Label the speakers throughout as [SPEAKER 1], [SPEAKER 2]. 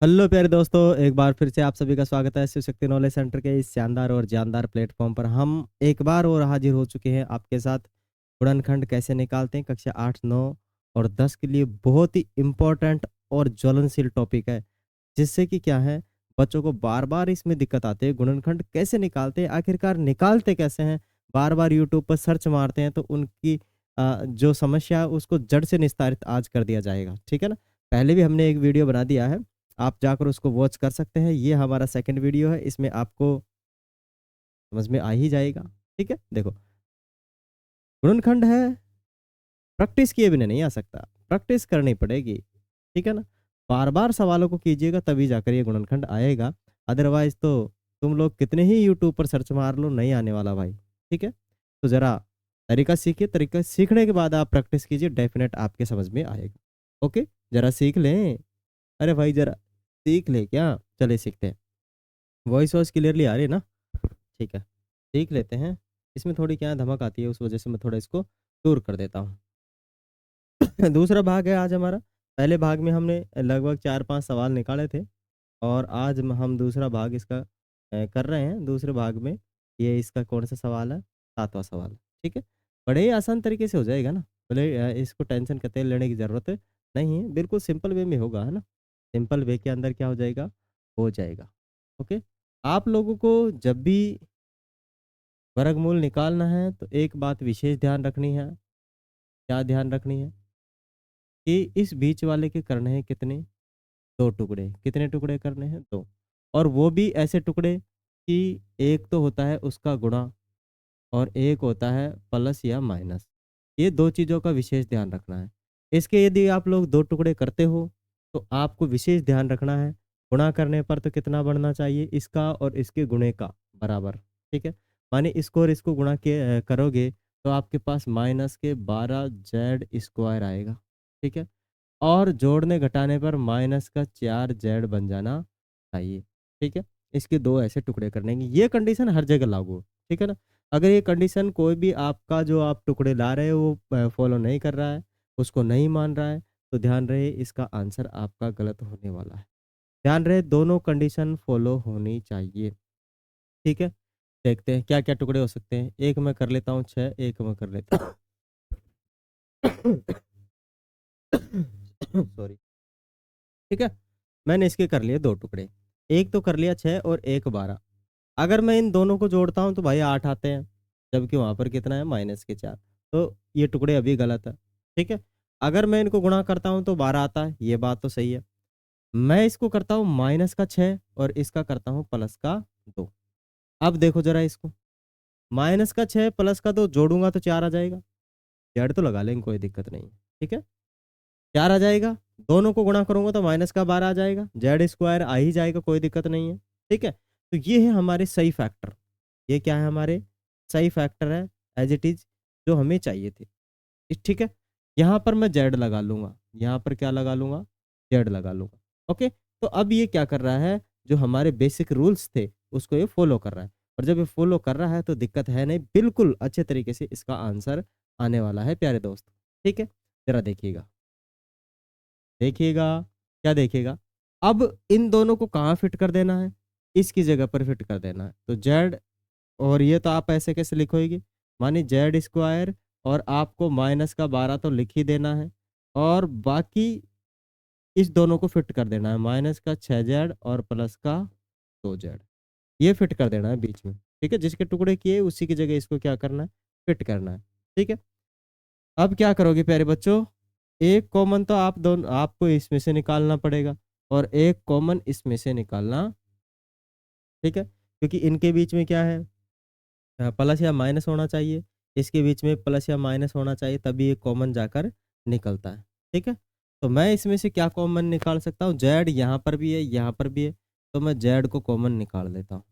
[SPEAKER 1] Hello प्यारे दोस्तों, एक बार फिर से आप सभी का स्वागत है शिव शक्ति नॉलेज सेंटर के इस शानदार और जानदार प्लेटफॉर्म पर। हम एक बार और हाजिर हो चुके हैं आपके साथ। गुणनखंड कैसे निकालते हैं कक्षा 8, 9 और 10 के लिए बहुत ही इम्पोर्टेंट और ज्वलनशील टॉपिक है, जिससे कि क्या है, बच्चों को बार बार इसमें दिक्कत आती है। गुणनखंड कैसे निकालते हैं, आखिरकार निकालते कैसे हैं, बार बार यूट्यूब पर सर्च मारते हैं तो उनकी जो समस्या है उसको जड़ से निस्तारित आज कर दिया जाएगा। ठीक है ना। पहले भी हमने एक वीडियो बना दिया है, आप जाकर उसको वॉच कर सकते हैं। ये हमारा सेकंड वीडियो है, इसमें आपको समझ में आ ही जाएगा। ठीक है, देखो, गुणनखंड है, प्रैक्टिस किए बिना नहीं आ सकता, प्रैक्टिस करनी पड़ेगी। ठीक है ना। बार बार सवालों को कीजिएगा तभी जाकर ये गुणनखंड आएगा, अदरवाइज तो तुम लोग कितने ही यूट्यूब पर सर्च मार लो, नहीं आने वाला भाई। ठीक है, तो जरा तरीका सीखिए, तरीका सीखने के बाद आप प्रैक्टिस कीजिए, डेफिनेट आपके समझ में आएगा। ओके, जरा सीख लें। अरे भाई जरा सीख ले क्या। चले सीखते हैं। वॉइस वॉइस क्लियरली आ रही है ना। ठीक है, सीख लेते हैं। इसमें थोड़ी क्या है, धमक आती है, उस वजह से मैं थोड़ा इसको दूर कर देता हूँ। दूसरा भाग है आज हमारा। पहले भाग में हमने लगभग 4-5 सवाल निकाले थे, और आज हम दूसरा भाग इसका कर रहे हैं। दूसरे भाग में ये इसका कौन सा सवाल है, 7वां सवाल। ठीक है, बड़े ही आसान तरीके से हो जाएगा ना। बोले इसको टेंशन कतई लेने की ज़रूरत नहीं है, बिल्कुल सिंपल वे में होगा, है ना। सिंपल वे के अंदर क्या हो जाएगा। ओके, आप लोगों को जब भी वर्गमूल निकालना है तो एक बात विशेष ध्यान रखनी है। क्या ध्यान रखनी है कि इस बीच वाले के करने हैं कितने, 2 टुकड़े। कितने टुकड़े करने हैं, 2। और वो भी ऐसे टुकड़े कि एक तो होता है उसका गुणा और एक होता है प्लस या माइनस। ये 2 चीज़ों का विशेष ध्यान रखना है। इसके यदि आप लोग 2 टुकड़े करते हो तो आपको विशेष ध्यान रखना है, गुणा करने पर तो कितना बढ़ना चाहिए, इसका और इसके गुणे का बराबर। ठीक है, माने इसको और इसको गुणा के करोगे तो आपके पास माइनस के 12z² आएगा। ठीक है, और जोड़ने घटाने पर माइनस का 4z बन जाना चाहिए। ठीक है, इसके 2 ऐसे टुकड़े करने हैं। ये कंडीशन हर जगह लागू है। ठीक है ना। अगर ये कंडीशन कोई भी आपका जो आप टुकड़े ला रहे हो वो फॉलो नहीं कर रहा है, उसको नहीं मान रहा है, तो ध्यान रहे इसका आंसर आपका गलत होने वाला है। ध्यान रहे दोनों कंडीशन फॉलो होनी चाहिए। ठीक है, देखते हैं क्या क्या टुकड़े हो सकते हैं। एक मैं कर लेता हूँ 6, एक मैं कर लेता हूँ सॉरी। ठीक है, मैंने इसके कर लिए 2 टुकड़े। एक तो कर लिया 6 और एक 12। अगर मैं इन दोनों को जोड़ता हूँ तो भाई 8 आते हैं, जबकि वहाँ पर कितना है, माइनस के 4। तो ये टुकड़े अभी गलत है। ठीक है, अगर मैं इनको गुणा करता हूँ तो 12 आता है, ये बात तो सही है। मैं इसको करता हूँ माइनस का 6 और इसका करता हूँ प्लस का 2। अब देखो जरा इसको, माइनस का 6 प्लस का 2 जोड़ूंगा तो 4 आ जाएगा। जेड तो लगा लेंगे, कोई दिक्कत नहीं है। ठीक है, 4 आ जाएगा। दोनों को गुणा करूंगा तो माइनस का 12 आ जाएगा, जेड² आ ही जाएगा, कोई दिक्कत नहीं है। ठीक है, तो ये है हमारे सही फैक्टर। ये क्या है, हमारे सही फैक्टर है, एज इट इज, जो हमें चाहिए थे। ठीक है, यहाँ पर मैं जेड लगा लूंगा, यहाँ पर क्या लगा लूंगा, जेड लगा लूंगा। ओके, तो अब ये क्या कर रहा है, जो हमारे बेसिक रूल्स थे उसको ये फॉलो कर रहा है। और जब ये फॉलो कर रहा है तो दिक्कत है नहीं, बिल्कुल अच्छे तरीके से इसका आंसर आने वाला है प्यारे दोस्त। ठीक है, जरा देखिएगा, देखिएगा, क्या देखिएगा। अब इन दोनों को कहाँ फिट कर देना है, इसकी जगह पर फिट कर देना है। तो जेड, और ये तो आप ऐसे कैसे लिखोगे, माने जेड² और आपको माइनस का 12 तो लिख ही देना है, और बाकी इस दोनों को फिट कर देना है, माइनस का 6z और प्लस का 2z। ये फिट कर देना है बीच में। ठीक है, जिसके टुकड़े किए उसी की जगह इसको क्या करना है, फिट करना है। ठीक है, अब क्या करोगे प्यारे बच्चों, एक कॉमन तो आप दोनों आपको इसमें से निकालना पड़ेगा, और एक कॉमन इसमें से निकालना। ठीक है, क्योंकि इनके बीच में क्या है, प्लस या माइनस होना चाहिए। इसके बीच में प्लस या माइनस होना चाहिए, तभी ये कॉमन जाकर निकलता है। ठीक है, तो मैं इसमें से क्या कॉमन निकाल सकता हूँ, जेड यहाँ पर भी है, यहाँ पर भी है, तो मैं जेड को कॉमन निकाल लेता हूँ।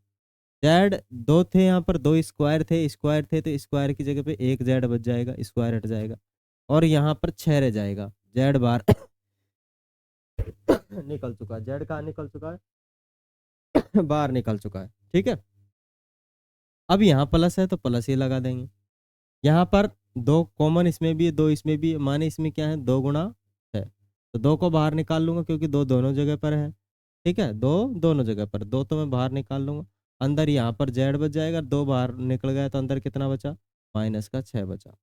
[SPEAKER 1] जेड 2 थे, यहाँ पर 2 स्क्वायर थे तो स्क्वायर की जगह पे एक जेड बच जाएगा, स्क्वायर हट जाएगा, और यहाँ पर 6 रह जाएगा। जेड बार निकल चुका है, जेड कहाँ निकल चुका है, बाहर निकल चुका है। ठीक है, अब यहाँ प्लस है तो प्लस ही लगा देंगे। यहाँ पर 2 कॉमन इसमें भी है, 2 इसमें भी है, माने इसमें क्या है, 2 गुणा है, तो 2 को बाहर निकाल लूंगा क्योंकि 2 दोनों जगह पर है। ठीक है, 2 दोनों जगह पर, 2 तो मैं बाहर निकाल लूँगा। अंदर यहाँ पर z बच जाएगा, 2 बाहर निकल गया तो अंदर कितना बचा? माइनस का 6 बचा।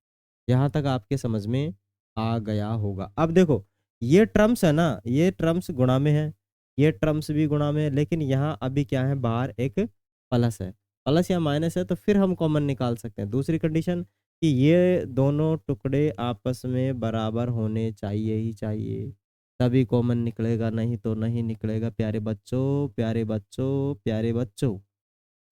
[SPEAKER 1] यहाँ तक आपके समझ में आ गया होगा। अब देखो, ये टर्म्स है ना, ये टर्म्स गुणा में है, ये टर्म्स भी गुणा में है, लेकिन यहाँ अभी क्या है, बाहर एक प्लस है। प्लस या माइनस है तो फिर हम कॉमन निकाल सकते हैं। दूसरी कंडीशन कि ये दोनों टुकड़े आपस में बराबर होने चाहिए ही चाहिए, तभी कॉमन निकलेगा, नहीं तो नहीं निकलेगा प्यारे बच्चों, प्यारे बच्चों, प्यारे बच्चों।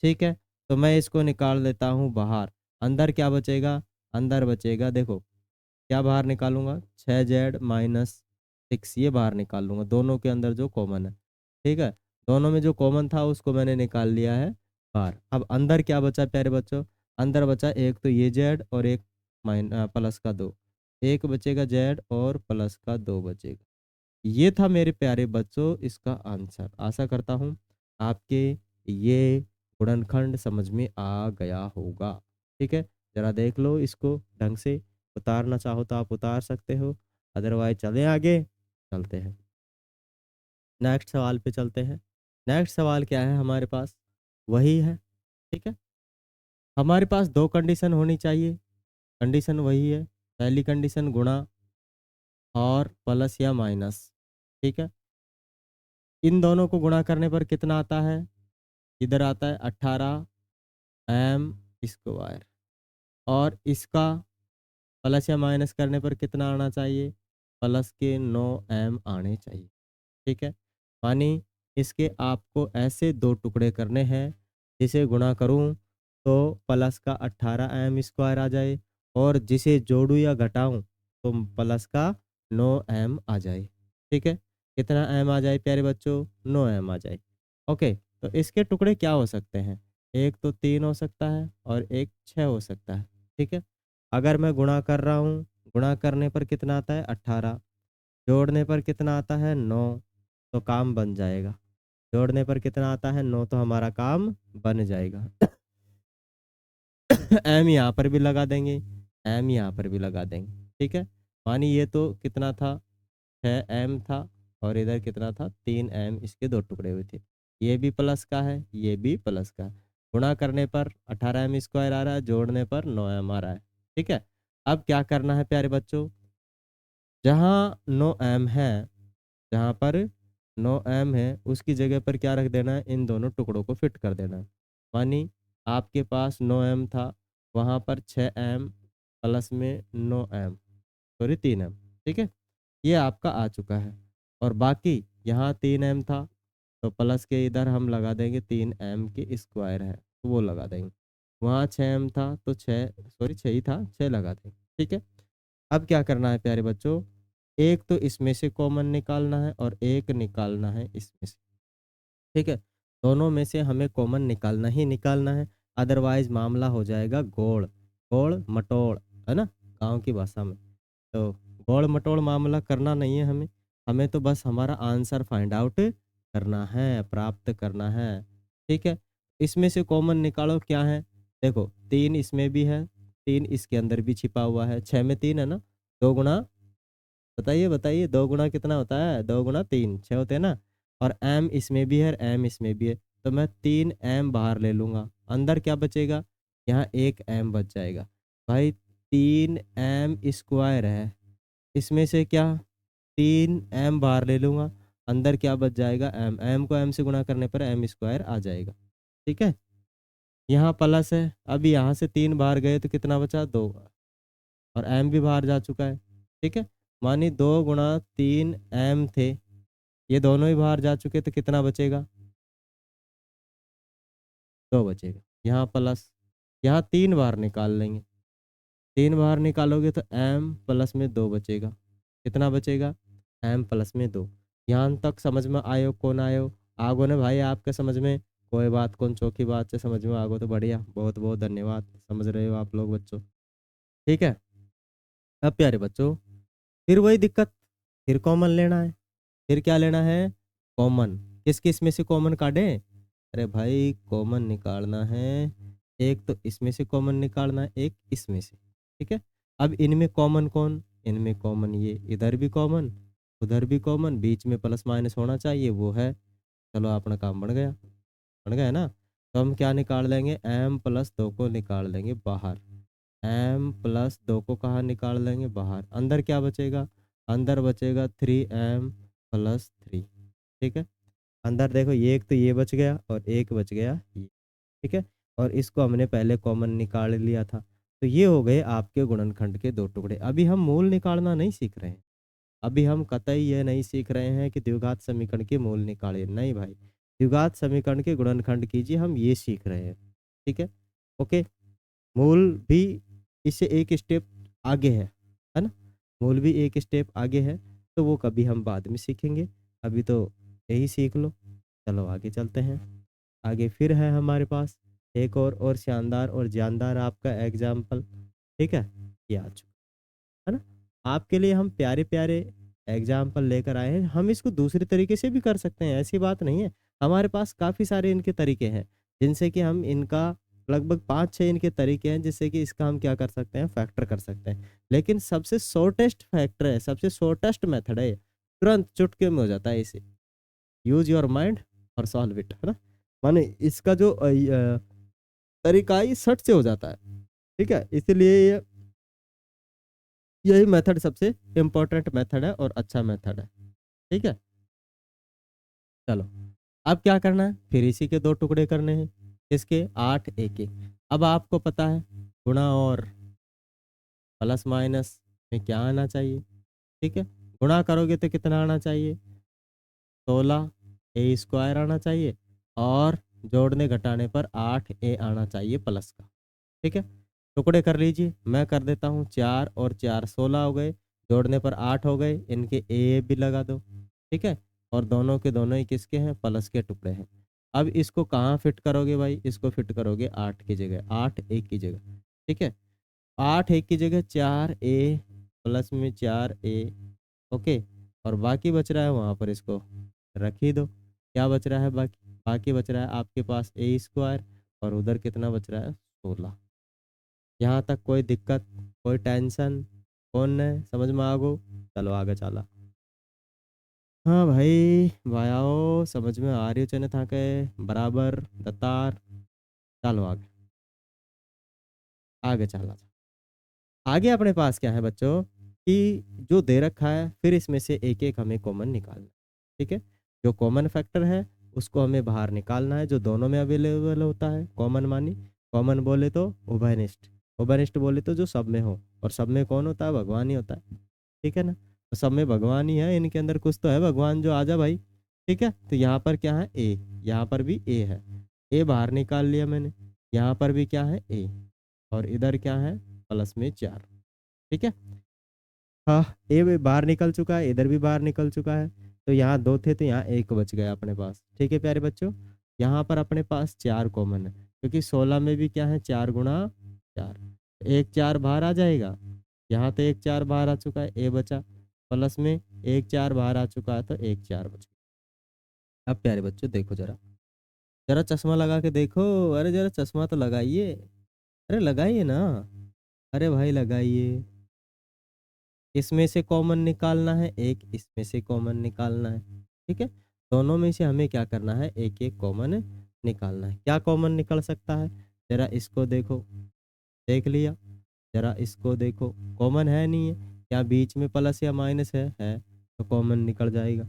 [SPEAKER 1] ठीक है, तो मैं इसको निकाल लेता हूँ बाहर। अंदर क्या बचेगा? अंदर बचेगा, देखो क्या बाहर निकालूंगा, 6z माइनस 6, ये बाहर निकाल लूंगा, दोनों के अंदर जो कॉमन है। ठीक है, दोनों में जो कॉमन था उसको मैंने निकाल लिया है बाहर। अब अंदर क्या बचा प्यारे बच्चों? अंदर बचा एक तो ये z और एक प्लस का 2, एक बचेगा z और प्लस का 2 बचेगा। ये था मेरे प्यारे बच्चों इसका आंसर। आशा करता हूँ आपके ये गुणनखंड समझ में आ गया होगा। ठीक है, जरा देख लो इसको ढंग से, उतारना चाहो तो आप उतार सकते हो, अदरवाइज चलें आगे, चलते हैं नेक्स्ट सवाल पे चलते हैं। नेक्स्ट सवाल क्या है हमारे पास? वही है। ठीक है, हमारे पास दो कंडीशन होनी चाहिए, कंडीशन वही है। पहली कंडीशन गुणा और प्लस या माइनस। ठीक है, इन दोनों को गुणा करने पर कितना आता है? इधर आता है 18m², और इसका प्लस या माइनस करने पर कितना आना चाहिए? प्लस के 9m आने चाहिए। ठीक है, मानी इसके आपको ऐसे दो टुकड़े करने हैं, जिसे गुणा करूं तो प्लस का 18m² आ जाए, और जिसे जोड़ूं या घटाऊं तो प्लस का 9m आ जाए। ठीक है, कितना m आ जाए प्यारे बच्चों? 9m आ जाए। ओके, तो इसके टुकड़े क्या हो सकते हैं? एक तो 3 हो सकता है और एक 6 हो सकता है। ठीक है, अगर मैं गुणा कर रहा हूँ, गुणा करने पर कितना आता है? 18, जोड़ने पर कितना आता है? 9, तो काम बन जाएगा। जोड़ने पर कितना आता है? 9, तो हमारा काम बन जाएगा। एम यहाँ पर भी लगा देंगे, एम यहाँ पर भी लगा देंगे। ठीक है, मानी ये तो कितना था? 6m था, और इधर कितना था? 3m, इसके दो टुकड़े हुए थे। ये भी प्लस का है, ये भी प्लस का है। गुणा करने पर 18m² आ रहा है, जोड़ने पर 9m आ रहा है। ठीक है, अब क्या करना है प्यारे बच्चों? जहाँ 9m है, जहाँ पर 9m है उसकी जगह पर क्या रख देना है? इन दोनों टुकड़ों को फिट कर देना है। मानी आपके पास 9m था, वहाँ पर 6m प्लस में 9m, सॉरी 3m। ठीक है, ये आपका आ चुका है, और बाकी यहाँ 3m था, तो प्लस के इधर हम लगा देंगे 3m² है तो वो लगा देंगे। वहाँ 6m था तो 6, सॉरी 6 ही था, 6 लगा देंगे। ठीक है, अब क्या करना है प्यारे बच्चों? एक तो इसमें से कॉमन निकालना है और एक निकालना है इसमें से। ठीक है, दोनों में से हमें कॉमन निकालना ही निकालना है, अदरवाइज मामला हो जाएगा गोड़ गोड़ मटोड़, है ना, गांव की भाषा में। तो गोड़ मटोड़ मामला करना नहीं है हमें, हमें तो बस हमारा आंसर फाइंड आउट करना है, प्राप्त करना है। ठीक है, इसमें से कॉमन निकालो क्या है? देखो 3 इसमें भी है, 3 इसके अंदर भी छिपा हुआ है, 6 में 3 है ना, 2 गुना, बताइए बताइए, 2 गुना कितना होता है? 2 गुना 3, 6 होते हैं ना, और m इसमें भी है और m इसमें भी है, तो मैं 3m बाहर ले लूंगा, अंदर क्या बचेगा? यहाँ एक m बच जाएगा। भाई 3m² है, इसमें से क्या 3m बाहर ले लूंगा, अंदर क्या बच जाएगा? m, m को m से गुणा करने पर m² आ जाएगा। ठीक है, यहाँ प्लस है, अभी यहाँ से 3 बाहर गए तो कितना बचा? 2, और m भी बाहर जा चुका है। ठीक है, मानी 2 गुणा 3m थे, ये दोनों ही बाहर जा चुके, तो कितना बचेगा? 2 बचेगा। यहाँ प्लस, यहाँ 3 बाहर निकाल लेंगे, 3 बाहर निकालोगे तो m प्लस में 2 बचेगा। कितना बचेगा? m प्लस में 2। यहाँ तक समझ में आयो कौन आयो? आगो ने भाई आपके समझ में, कोई बात कौन चौकी बात से समझ में आगो तो बढ़िया, बहुत बहुत धन्यवाद, समझ रहे हो आप लोग बच्चों। ठीक है, अब प्यारे बच्चों फिर वही दिक्कत, फिर कॉमन लेना है। फिर क्या लेना है? कॉमन। किस किस में से कॉमन काटें? अरे भाई कॉमन निकालना है, एक तो इसमें से कॉमन निकालना है, एक इसमें से। ठीक है, अब इनमें कॉमन कौन? इनमें कॉमन ये, इधर भी कॉमन, उधर भी कॉमन, बीच में प्लस माइनस होना चाहिए, वो है। चलो अपना काम बन गया ना। तो हम क्या निकाल लेंगे, m प्लस 2 को निकाल लेंगे बाहर। m प्लस 2 को कहाँ निकाल लेंगे, बाहर। अंदर क्या बचेगा, अंदर बचेगा 3m प्लस 3। ठीक है, अंदर देखो ये एक तो ये बच गया और एक बच गया ये। ठीक है, और इसको हमने पहले कॉमन निकाल लिया था। तो ये हो गए आपके गुणनखंड के दो टुकड़े। अभी हम मूल निकालना नहीं सीख रहे हैं। अभी हम कतई ये नहीं सीख रहे हैं कि द्विघात समीकरण के मूल निकाले, नहीं भाई। द्विघात समीकरण के गुणनखंड कीजिए, हम ये सीख रहे हैं। ठीक है, ओके। मूल भी इससे एक स्टेप आगे है ना। मूल भी एक स्टेप आगे है, तो वो कभी हम बाद में सीखेंगे। अभी तो यही सीख लो। चलो आगे चलते हैं। आगे फिर है हमारे पास एक और शानदार और जानदार आपका एग्जाम्पल। ठीक है, ये आ चुका है ना। आपके लिए हम प्यारे प्यारे एग्जाम्पल लेकर आए हैं। हम इसको दूसरे तरीके से भी कर सकते हैं, ऐसी बात नहीं है। हमारे पास काफ़ी सारे इनके तरीके हैं, जिनसे कि हम इनका लगभग 5-6 इनके तरीके हैं, जिससे कि इसका हम क्या कर सकते हैं, फैक्टर कर सकते हैं। लेकिन सबसे शॉर्टेस्ट फैक्टर है, सबसे शॉर्टेस्ट मेथड है, तुरंत चुटकी में हो जाता है इसे। यूज योर माइंड और सॉल्व इट, है ना। माने इसका जो तरीका है, ये सट से हो जाता है। ठीक है, इसलिए यही मेथड सबसे इम्पोर्टेंट मेथड है और अच्छा मेथड है। ठीक है, चलो अब क्या करना है, फिर इसी के दो टुकड़े करने हैं। इसके 8 एक एक। अब आपको पता है गुणा और प्लस माइनस में क्या आना चाहिए। ठीक है, गुणा करोगे तो कितना आना चाहिए, 16 ए स्क्वायर आना चाहिए, और जोड़ने घटाने पर 8 ए आना चाहिए प्लस का। ठीक है, टुकड़े कर लीजिए, मैं कर देता हूँ। 4 और 4 16 हो गए, जोड़ने पर 8 हो गए, इनके ए भी लगा दो। ठीक है, और दोनों के दोनों ही किसके हैं, प्लस के टुकड़े हैं। अब इसको कहाँ फिट करोगे भाई, इसको फिट करोगे 8 की जगह, 8 एक की जगह। ठीक है, 8 एक की जगह 4 ए प्लस में 4 ए। ओके, और बाकी बच रहा है वहाँ पर इसको रख ही दो। क्या बच रहा है बाकी, बाकी बच रहा है आपके पास ए स्क्वायर, और उधर कितना बच रहा है, 16। यहाँ तक कोई दिक्कत, कोई टेंशन, कौन है समझ में आगो। चलो आगे चला। हाँ भाई भायाओ, समझ में आ रही हो चने था के बराबर दतार। चलो आगे, आगे चला। आगे अपने पास क्या है बच्चों, कि जो दे रखा है, फिर इसमें से एक एक हमें कॉमन निकालना है। ठीक है, जो कॉमन फैक्टर है उसको हमें बाहर निकालना है, जो दोनों में अवेलेबल होता है। कॉमन मानी, कॉमन बोले तो उभयनिष्ठ, उभयनिष्ठ बोले तो जो सब में हो, और सब में कौन होता है, भगवान ही होता है। ठीक है ना, तो सब में भगवान ही है, इनके अंदर कुछ तो है भगवान जो आजा भाई। ठीक है, तो यहाँ पर क्या है, ए, यहाँ पर भी ए है, ए बाहर निकाल लिया मैंने। यहाँ पर भी क्या है, ए, और इधर क्या है, प्लस में 4। ठीक है, हाँ, ए भी बाहर निकल चुका है, इधर भी बाहर निकल चुका है। तो यहाँ दो थे, तो यहाँ एक बच गया अपने पास। ठीक है प्यारे बच्चों, यहाँ पर अपने पास 4 कॉमन है, क्योंकि 16 में भी क्या है, 4 गुणा 4। एक 4 बाहर आ जाएगा, यहाँ तो एक 4 बाहर आ चुका है, ए बचा, प्लस में एक 4 बाहर आ चुका है, तो एक 4 बच गया। अब प्यारे बच्चों देखो जरा, जरा चश्मा लगा के देखो। अरे जरा चश्मा तो लगाइए, अरे लगाइए ना, अरे भाई लगाइए। इसमें से कॉमन निकालना है, एक इसमें से कॉमन निकालना है। ठीक है, दोनों में से हमें क्या करना है, एक एक कॉमन निकालना है। क्या कॉमन निकल सकता है, जरा इसको देखो, देख लिया। जरा इसको देखो, कॉमन है नहीं है, क्या बीच में प्लस या माइनस है, तो कॉमन निकल जाएगा।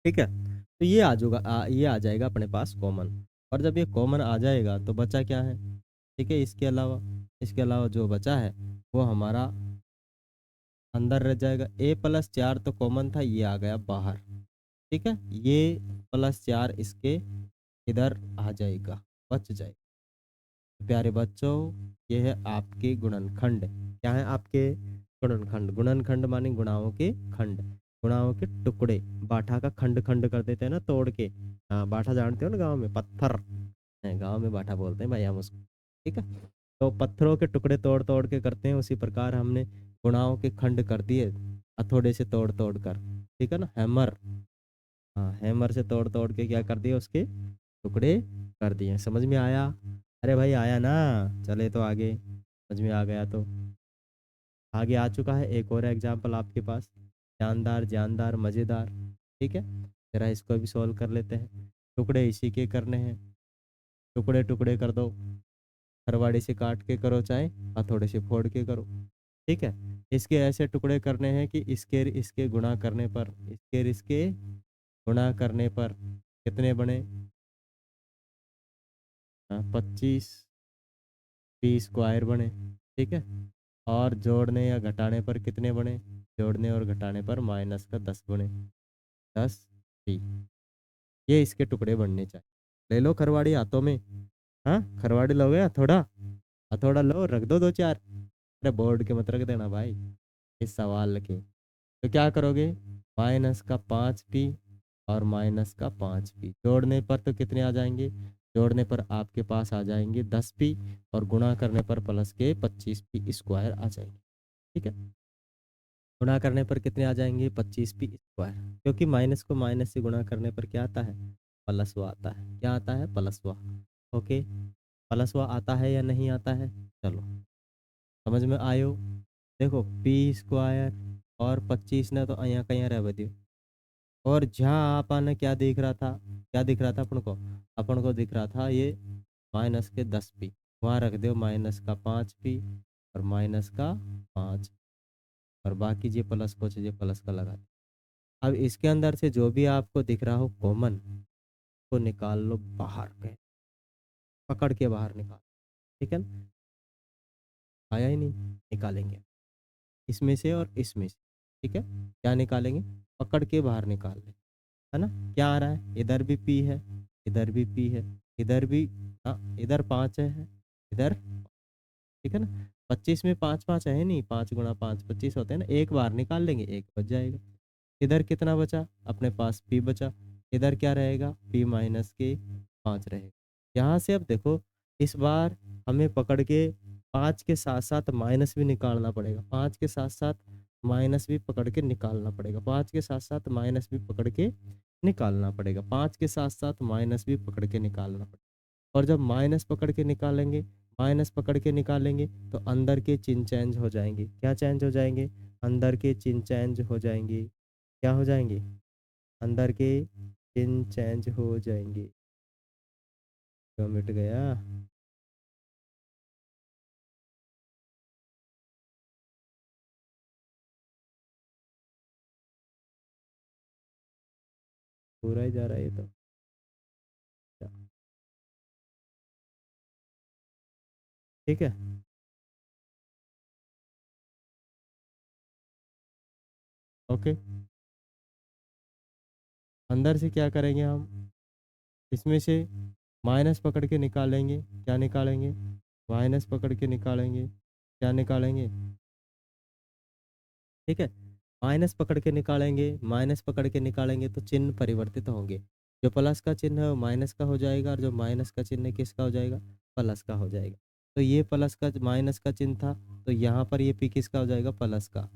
[SPEAKER 1] ठीक है, तो ये आ जाएगा, ये आ जाएगा अपने पास कॉमन। और जब ये कॉमन आ जाएगा तो बचा क्या है, ठीक है, इसके अलावा जो बचा है वो हमारा अंदर रह जाएगा। ए प्लस 4 तो कॉमन था, ये आ गया बाहर। ठीक है, ये प्लस 4 इसके इधर आ जाएगा, बच जाएगा। प्यारे बच्चों, ये है आपके गुणनखंड। क्या है आपके गुणनखंड, गुणनखंड माने गुणाओं के खंड, गुणाओं के टुकड़े। बाठा का खंड खंड कर देते हैं ना तोड़ के। हाँ, बाठा जानते हो ना, गांव में पत्थर है, गांव में बाठा बोलते हैं भाई हम उसको। ठीक है, तो पत्थरों के टुकड़े तोड़ तोड़ के करते हैं, उसी प्रकार हमने गुणाओं के खंड कर दिए हथौड़े से तोड़ तोड़ कर। ठीक है ना, हैमर, हाँ हैमर से तोड़ तोड़ के क्या कर दिया, उसके टुकड़े कर दिए। समझ में आया, अरे भाई आया ना, चले तो आगे, समझ में आ गया तो। आगे आ चुका है एक और एग्जाम्पल आपके पास, जानदार जानदार मज़ेदार। ठीक है, जरा इसको भी सॉल्व कर लेते हैं। टुकड़े इसी के करने हैं, टुकड़े टुकड़े कर दो, हरवाड़ी से काट के करो चाहे हथौड़े से फोड़ के करो। ठीक है, इसके ऐसे टुकड़े करने हैं कि इसके इसके गुणा करने पर, इसके गुणा करने पर कितने बने, 25 पी स्क्वायर बने। ठीक है, और जोड़ने या घटाने पर कितने बने, जोड़ने और घटाने पर माइनस का 10 बने, 10 पी। ये इसके टुकड़े बनने चाहिए। ले लो खरवाड़ी हाथों में, हाँ खरवाड़ी लोगे हथौड़ा, हथौड़ा लो रख दो 2 4। अरे बोर्ड के मत रख देना भाई इस सवाल के। तो क्या करोगे, -5p और -5p जोड़ने पर तो कितने आ जाएंगे, जोड़ने पर आपके पास आ जाएंगे 10p और गुणा करने पर प्लस के 25p स्क्वायर आ जाएंगे। ठीक है, गुणा करने पर कितने आ जाएंगे, 25p स्क्वायर, क्योंकि माइनस को माइनस से गुणा करने पर क्या आता है, प्लसवा आता है। क्या आता है, प्लसवा। ओके, प्लसवा आता है या नहीं आता है, चलो समझ में आयो। देखो पी स्क्वायर और 25 ने तो અહીંયા कहीं रह दियो, और जहाँ आपने क्या दिख रहा था, क्या दिख रहा था अपन को दिख रहा था ये -10p, वहाँ रख दो -5p और -5, और बाकी ये प्लस को चाहिए प्लस का लगा दो। अब इसके अंदर से जो भी आपको दिख रहा हो कॉमन, को निकाल लो बाहर के, पकड़ के बाहर निकाल। ठीक है ना? आया ही नहीं, निकालेंगे इसमें से और इसमें से। ठीक है, क्या निकालेंगे, पकड़ के बाहर निकाल लें, है ना। क्या आ रहा है, इधर भी पी है, इधर भी पी है, इधर भी, हाँ इधर 5 है, इधर। ठीक है ना, 25 में 5 5 है नहीं, 5 × 5 25 होते हैं ना, एक बार निकाल लेंगे एक बच जाएगा। इधर कितना बचा, अपने पास p बचा, इधर क्या रहेगा, p-5 रहेगा। यहाँ से अब देखो, इस बार हमें पकड़ के 5 के साथ साथ माइनस भी निकालना पड़ेगा, 5 के साथ साथ माइनस भी पकड़ के निकालना पड़ेगा, 5 के साथ साथ माइनस भी पकड़ के निकालना पड़ेगा, 5 के साथ साथ माइनस भी पकड़ के निकालना पड़ेगा। और जब माइनस पकड़ के निकालेंगे, माइनस पकड़ के निकालेंगे तो अंदर के चिन्ह चेंज हो जाएंगे। क्या चेंज हो जाएंगे, अंदर के चिन्ह चेंज हो जाएंगे। क्या हो जाएंगे, अंदर के चिन्ह चेंज हो जाएंगे। क्यों मिट गया, पूरा ही जा रहा है ये तो। ठीक है, ओके, अंदर से क्या करेंगे हम, इसमें से माइनस पकड़ के निकालेंगे। क्या निकालेंगे, माइनस पकड़ के निकालेंगे। क्या निकालेंगे, ठीक है, माइनस पकड़ के निकालेंगे, माइनस पकड़ के निकालेंगे तो चिन्ह परिवर्तित होंगे। जो प्लस का चिन्ह है वो माइनस का हो जाएगा, और जो माइनस का चिन्ह है किसका हो जाएगा, प्लस का हो जाएगा। तो ये प्लस का माइनस का चिन्ह था, तो यहाँ पर ये पी किसका हो जाएगा, प्लस का।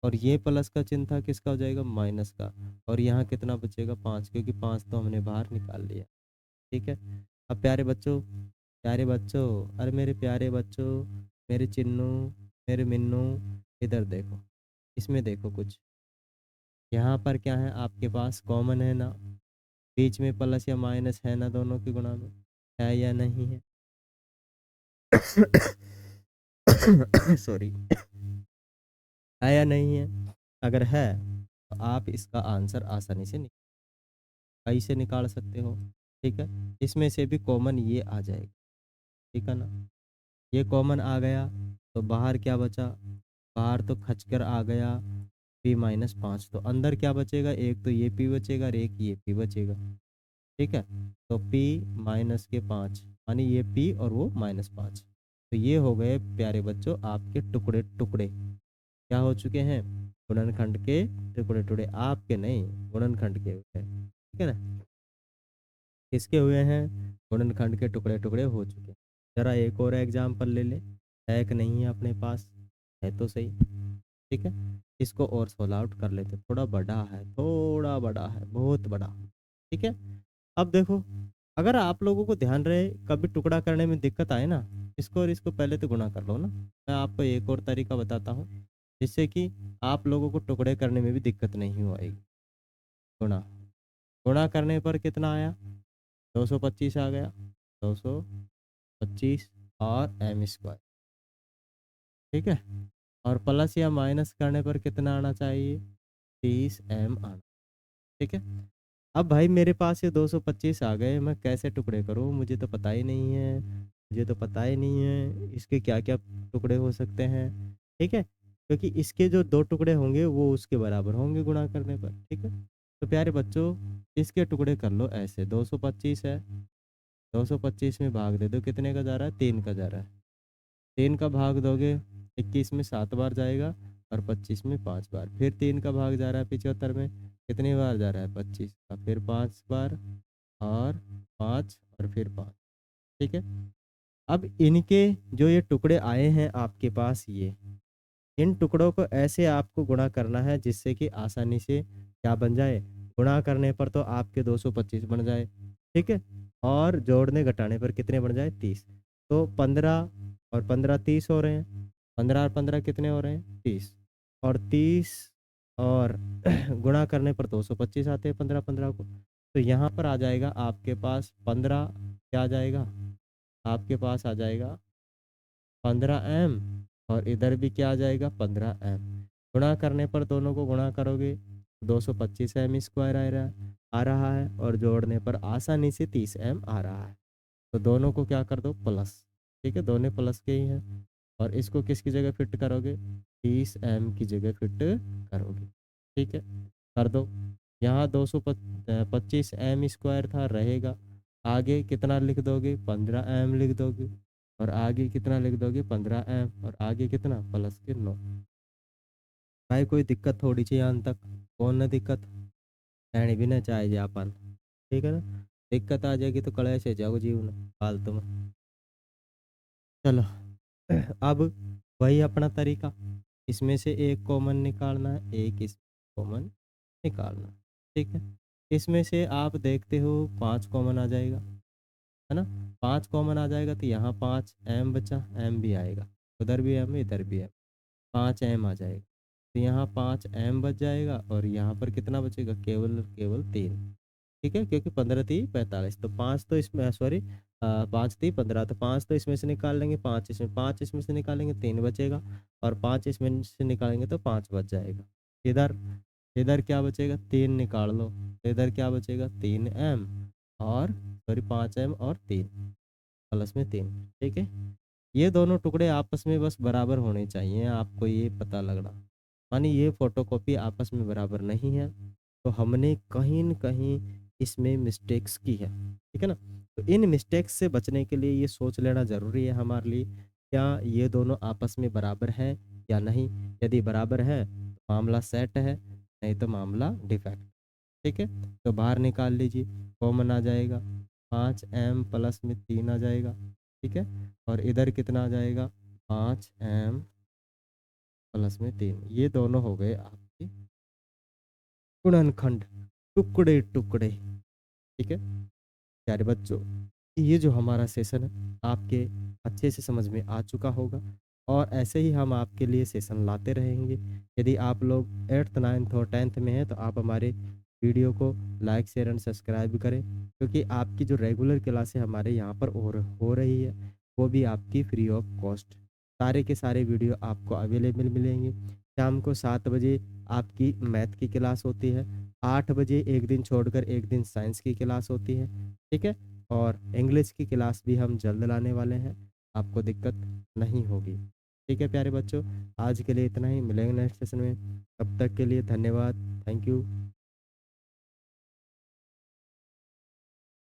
[SPEAKER 1] और ये प्लस का चिन्ह था, किसका हो जाएगा, माइनस का। और यहाँ कितना बचेगा, 5, क्योंकि 5 तो हमने बाहर निकाल लिया। ठीक है, अब प्यारे बच्चों, अरे मेरे प्यारे बच्चों, मेरे चिन्नू, मेरे मिन्नू, इधर देखो, इसमें देखो कुछ, यहाँ पर क्या है आपके पास, कॉमन है ना, बीच में प्लस या माइनस है ना, दोनों की गुणा में, है या नहीं है। सॉरी, है या नहीं है, अगर है तो आप इसका आंसर आसानी से कहीं से निकाल सकते हो। ठीक है, इसमें से भी कॉमन ये आ जाएगा। ठीक है ना, ये कॉमन आ गया, तो बाहर क्या बचा, बाहर तो खचकर आ गया p-5, तो अंदर क्या बचेगा, एक तो ये p बचेगा और एक ये p बचेगा। ठीक है, तो p-5 यानी ये p और वो -5, तो ये हो गए प्यारे बच्चों आपके टुकड़े टुकड़े। क्या हो चुके हैं, गुणनखंड के टुकड़े टुकड़े, आपके नहीं, गुणनखंड के हुए हैं। ठीक है ना, किसके हुए हैं, गुणनखंड के टुकड़े टुकड़े हो चुके हैं। जरा एक और एग्जाम्पल ले ले, है कि नहीं है अपने पास, है तो सही। ठीक है, इसको और सोल्व आउट कर लेते, थोड़ा बड़ा है, थोड़ा बड़ा है, बहुत बड़ा। ठीक है, अब देखो, अगर आप लोगों को ध्यान रहे कभी टुकड़ा करने में दिक्कत आए ना, इसको और इसको पहले तो गुणा कर लो ना। मैं आपको एक और तरीका बताता हूँ, जिससे कि आप लोगों को टुकड़े करने में भी दिक्कत नहीं हो आएगी। गुणा, गुणा करने पर कितना आया? 225 आ गया, 225 और एम स्क्वायर, ठीक है। और प्लस या माइनस करने पर कितना आना चाहिए? 30 एम आना, ठीक है। अब भाई मेरे पास ये 225 आ गए, मैं कैसे टुकड़े करूँ? मुझे तो पता ही नहीं है, मुझे तो पता ही नहीं है इसके क्या क्या टुकड़े हो सकते हैं, ठीक है। क्योंकि इसके जो दो टुकड़े होंगे वो उसके बराबर होंगे गुणा करने पर, ठीक है। तो प्यारे बच्चों, इसके टुकड़े कर लो ऐसे, 225 है, 225 में भाग दे दो, कितने का जा रहा है? 3 का जा रहा है। 3 का भाग दोगे 21 में 7 बार जाएगा, और 25 में 5 बार। फिर 3 का भाग जा रहा है 75 में, कितनी बार जा रहा है? 25 का, फिर 5 बार, और 5, और फिर 5, ठीक है। अब इनके जो ये टुकड़े आए हैं आपके पास, ये इन टुकड़ों को ऐसे आपको गुणा करना है जिससे कि आसानी से क्या बन जाए? गुणा करने पर तो आपके 225 बन जाए, ठीक है। और जोड़ने घटाने पर कितने बन जाए? 30। तो 15 और 15 30 हो रहे हैं, 15 और 15 कितने हो रहे हैं? 30। और 30 और गुणा करने पर 225 आते हैं 15 15 को। तो यहाँ पर आ जाएगा आपके पास 15, क्या आ जाएगा? आपके पास आ जाएगा 15 एम, और इधर भी क्या आ जाएगा? 15 एम। गुणा करने पर दोनों को गुणा करोगे 225 एम स्क्वायर आ रहा है, और जोड़ने पर आसानी से 30 एम आ रहा है। तो दोनों को क्या कर दो? प्लस, ठीक है, दोनों प्लस के ही हैं। और इसको किसकी जगह फिट करोगे? 30 एम की जगह फिट करोगे, ठीक है। कर दो। यहाँ 225 एम स्क्वायर था, रहेगा। आगे कितना लिख दोगे? 15 एम लिख दोगे। और आगे कितना लिख दोगे? 15 एम। और आगे कितना? प्लस के 9। भाई कोई दिक्कत थोड़ी सी यहाँ तक? कौन ना दिक्कत? रहनी भी ना चाहिए जापान, ठीक है ना। दिक्कत आ जाएगी तो कड़े से जाओ जीवन फालतू में। चलो, अब वही अपना तरीका, इसमें से एक कॉमन निकालना है, एक इस कॉमन निकालना है, ठीक है। इसमें से आप देखते हो 5 कॉमन आ जाएगा, है ना। 5 कॉमन आ जाएगा तो यहाँ 5 एम बचा, एम भी आएगा, उधर भी एम इधर भी एम, 5 एम आ जाएगा। तो यहाँ 5 एम बच जाएगा, और यहाँ पर कितना बचेगा? केवल केवल 3, ठीक है। क्योंकि 15 थी 45, तो 5 तो इसमें, सॉरी, 5 थी 15, तो 5 तो इसमें से निकाल लेंगे, 5 इसमें से निकालेंगे 3 बचेगा, और 5 इसमें से निकालेंगे तो 5 बच जाएगा। इधर, इधर क्या बचेगा? 3 निकाल लो, तो इधर क्या बचेगा? 3 एम, और सॉरी 5 एम और 3, प्लस में 3, ठीक है। ये दोनों टुकड़े आपस में बस बराबर होने चाहिए, आपको ये पता लगना। मानी ये फोटोकॉपी आपस में बराबर नहीं है, तो हमने कहीं न कहीं इसमें मिस्टेक्स की है, ठीक है ना। तो इन मिस्टेक्स से बचने के लिए ये सोच लेना ज़रूरी है हमारे लिए, क्या ये दोनों आपस में बराबर है या नहीं। यदि बराबर है तो मामला सेट है, नहीं तो मामला डिफेक्ट, ठीक है। तो बाहर निकाल लीजिए, कॉमन आ जाएगा, 5 एम प्लस में 3 आ जाएगा, ठीक है। और इधर कितना आ जाएगा? 5 एम प्लस में 3, ये दोनों हो गए आपके गुणनखंड, टुकड़े टुकड़े, ठीक है। प्यारे बच्चों, ये जो हमारा सेशन है आपके अच्छे से समझ में आ चुका होगा, और ऐसे ही हम आपके लिए सेशन लाते रहेंगे। यदि आप लोग 8th 9th और 10th में हैं तो आप हमारे वीडियो को लाइक शेयर एंड सब्सक्राइब करें, क्योंकि आपकी जो रेगुलर क्लासें हमारे यहाँ पर हो रही है, वो भी आपकी फ्री ऑफ कॉस्ट। सारे के सारे वीडियो आपको अवेलेबल मिलेंगे। शाम को 7 बजे आपकी मैथ की क्लास होती है, 8 बजे एक दिन छोड़कर एक दिन साइंस की क्लास होती है, ठीक है। और इंग्लिश की क्लास भी हम जल्द लाने वाले हैं, आपको दिक्कत नहीं होगी, ठीक है। प्यारे बच्चों, आज के लिए इतना ही, मिलेंगे नेक्स्ट सेशन में। तब तक के लिए धन्यवाद, थैंक यू।